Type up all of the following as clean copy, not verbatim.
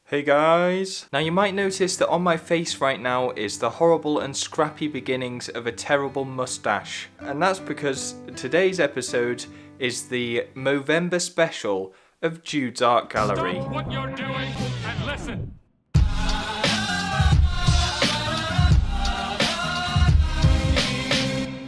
Hey guys! Now you might notice that on my face right now is the horrible and scrappy beginnings of a terrible moustache. And that's because today's episode is the Movember special of Jude's Art Gallery. Stop what you're doing and listen!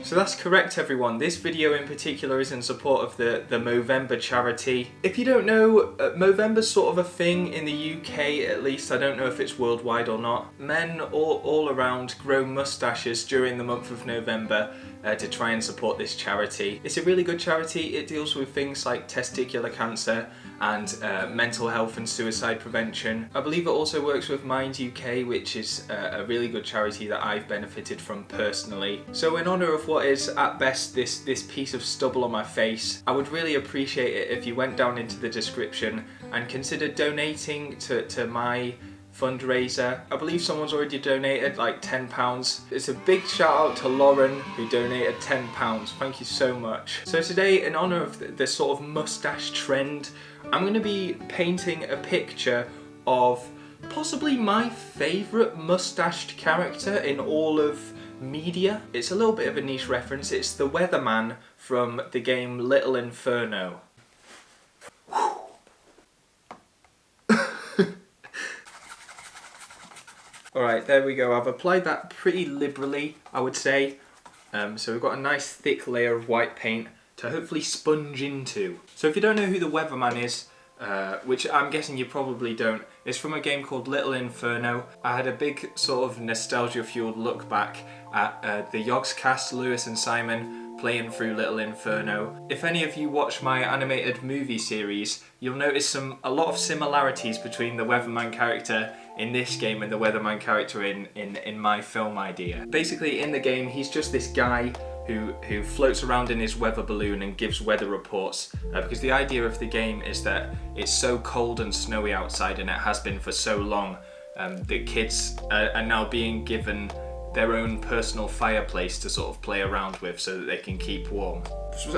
So that's correct everyone, this video in particular is in support of the Movember Charity. If you don't know, Movember's sort of a thing in the UK at least, I don't know if it's worldwide or not. Men all around grow moustaches during the month of November to try and support this charity. It's a really good charity, it deals with things like testicular cancer and mental health and suicide prevention. I believe it also works with Mind UK, which is a really good charity that I've benefited from personally. So in honour of what is at best this piece of stubble on my face, I would really appreciate it if you went down into the description and considered donating to my fundraiser. I believe someone's already donated like £10. It's a big shout out to Lauren who donated £10. Thank you so much. So today, in honour of the sort of moustache trend, I'm going to be painting a picture of possibly my favourite moustached character in all of media. It's a little bit of a niche reference. It's the Weatherman from the game Little Inferno. Alright, there we go. I've applied that pretty liberally, I would say. So we've got a nice thick layer of white paint to hopefully sponge into. So if you don't know who the Weatherman is, which I'm guessing you probably don't, it's from a game called Little Inferno. I had a big sort of nostalgia-fueled look back at the Yogscast, Lewis and Simon playing through Little Inferno. If any of you watch my animated movie series, you'll notice a lot of similarities between the Weatherman character in this game and the Weatherman character in my film idea. Basically in the game he's just this guy who floats around in his weather balloon and gives weather reports because the idea of the game is that it's so cold and snowy outside, and it has been for so long, that kids are now being given their own personal fireplace to sort of play around with so that they can keep warm.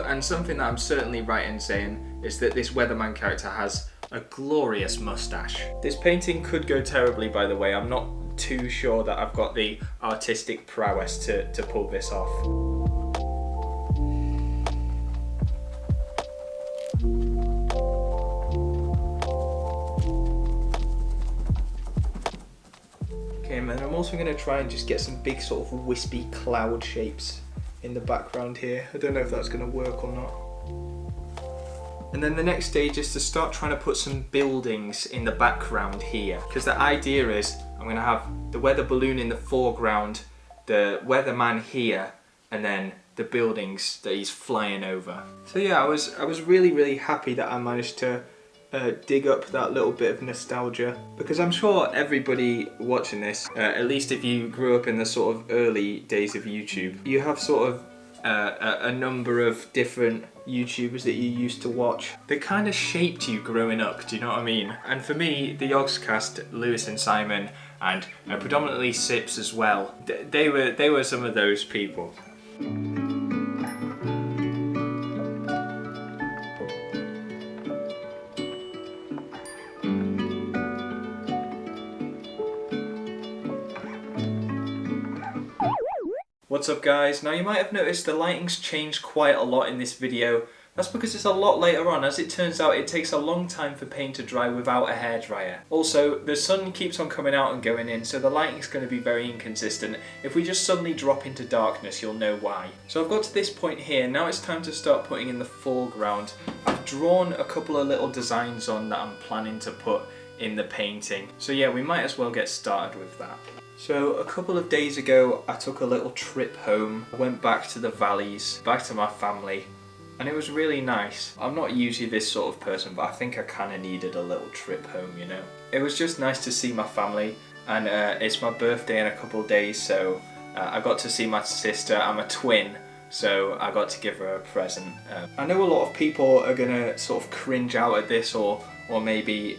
And something that I'm certainly right in saying is that this Weatherman character has a glorious moustache. This painting could go terribly, by the way. I'm not too sure that I've got the artistic prowess to pull this off. And then I'm also going to try and just get some big sort of wispy cloud shapes in the background here. I don't know if that's going to work or not. And then the next stage is to start trying to put some buildings in the background here, because the idea is I'm going to have the weather balloon in the foreground, the weatherman here, and then the buildings that he's flying over. So yeah, I was really happy that I managed to dig up that little bit of nostalgia, because I'm sure everybody watching this, at least if you grew up in the sort of early days of YouTube, you have sort of a number of different YouTubers that you used to watch that kind of shaped you growing up, do you know what I mean? And for me, the Yogscast, Lewis and Simon, and predominantly Sips as well, they were some of those people. What's up guys? Now you might have noticed the lighting's changed quite a lot in this video. That's because it's a lot later on. As it turns out, it takes a long time for paint to dry without a hairdryer. Also, the sun keeps on coming out and going in, so the lighting's going to be very inconsistent. If we just suddenly drop into darkness, you'll know why. So I've got to this point here, now it's time to start putting in the foreground. I've drawn a couple of little designs on that I'm planning to put in the painting. So yeah, we might as well get started with that. So a couple of days ago I took a little trip home. I went back to the valleys, back to my family, and it was really nice. I'm not usually this sort of person, but I think I kind of needed a little trip home, you know. It was just nice to see my family, and it's my birthday in a couple of days, so I got to see my sister. I'm a twin, so I got to give her a present. I know a lot of people are gonna sort of cringe out at this or maybe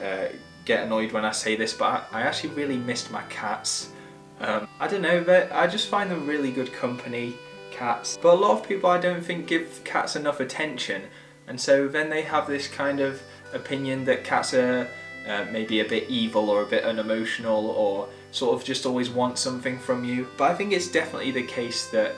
get annoyed when I say this, but I actually really missed my cats. I don't know, but I just find them really good company, cats. But a lot of people I don't think give cats enough attention, and so then they have this kind of opinion that cats are maybe a bit evil or a bit unemotional or sort of just always want something from you. But I think it's definitely the case that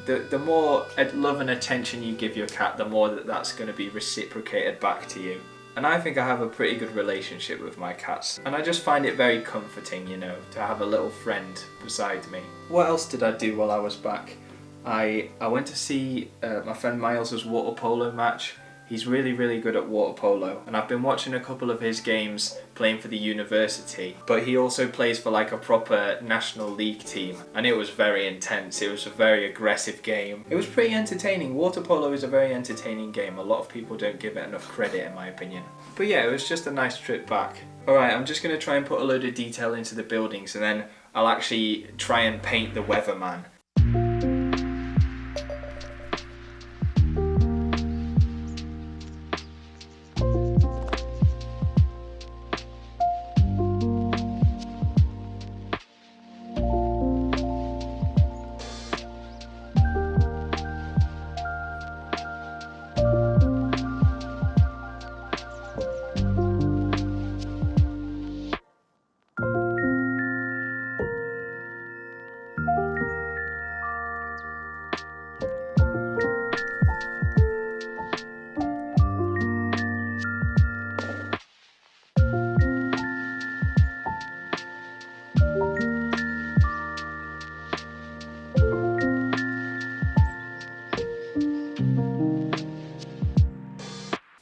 the more love and attention you give your cat, the more that's going to be reciprocated back to you. And I think I have a pretty good relationship with my cats. And I just find it very comforting, you know, to have a little friend beside me. What else did I do while I was back? I went to see my friend Miles' water polo match. He's really, really good at water polo, and I've been watching a couple of his games playing for the university, but he also plays for like a proper national league team, and it was very intense. It was a very aggressive game. It was pretty entertaining. Water polo is a very entertaining game. A lot of people don't give it enough credit, in my opinion. But yeah, it was just a nice trip back. Alright, I'm just going to try and put a load of detail into the buildings, and then I'll actually try and paint the Weatherman.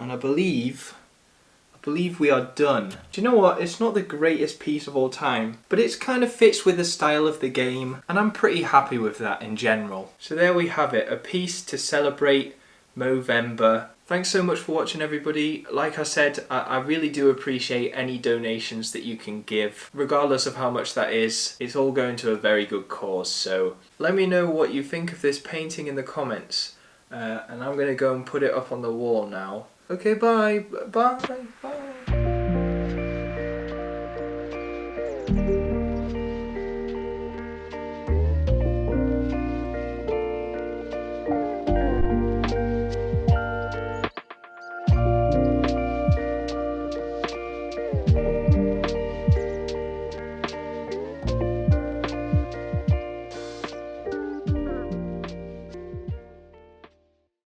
And I believe we are done. Do you know what? It's not the greatest piece of all time, but it kind of fits with the style of the game, and I'm pretty happy with that in general. So there we have it, a piece to celebrate Movember. Thanks so much for watching, everybody. Like I said, I really do appreciate any donations that you can give, regardless of how much that is. It's all going to a very good cause, so let me know what you think of this painting in the comments. And I'm going to go and put it up on the wall now. Okay, bye. Bye. Bye.